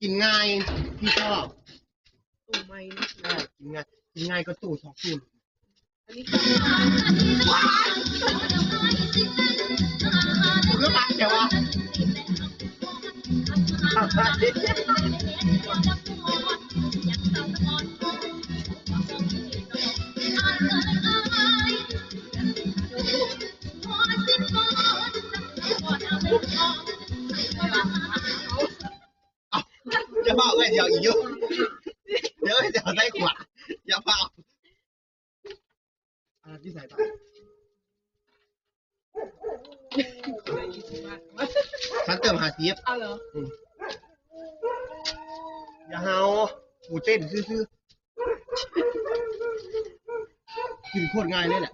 กินง่ายพี่ชอบ ตู้ไม้นะ กินง่ายก็ตู้สองตู้ อันนี้ คือปากเดี๋ยววะอย่าเผาเลยเดี๋ยวอีกเยอะเดี๋ยวได้ขวาอย่าเผาที่ใส่ไปฉันเติมหาเสียบ เอาเหรอ อย่าเฮาหูเต้นซื่อๆกินโคตรง่ายเลยแหละ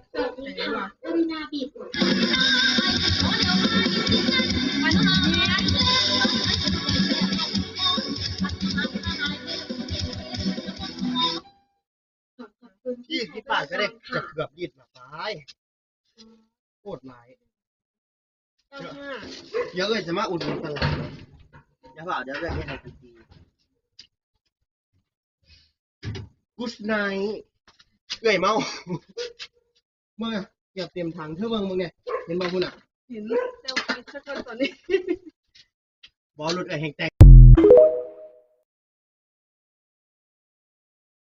20 บาทก็ได้จะเกือบ20 บาทไปโคตรหลายเยอะเลยจะมาอุดหนุนตลาดอย่าเปล่าเดี๋ยวจะให้ในทันทีกุสไนเอื่อยเมาเมื่อเก็บเตรียมถังเท่าเบิ่งมึงเนี่ยเห็นบ่คุณอ่ะ เห็นเซลฟี่ชัดๆตอนนี้ บอลรถแห่งแต่ง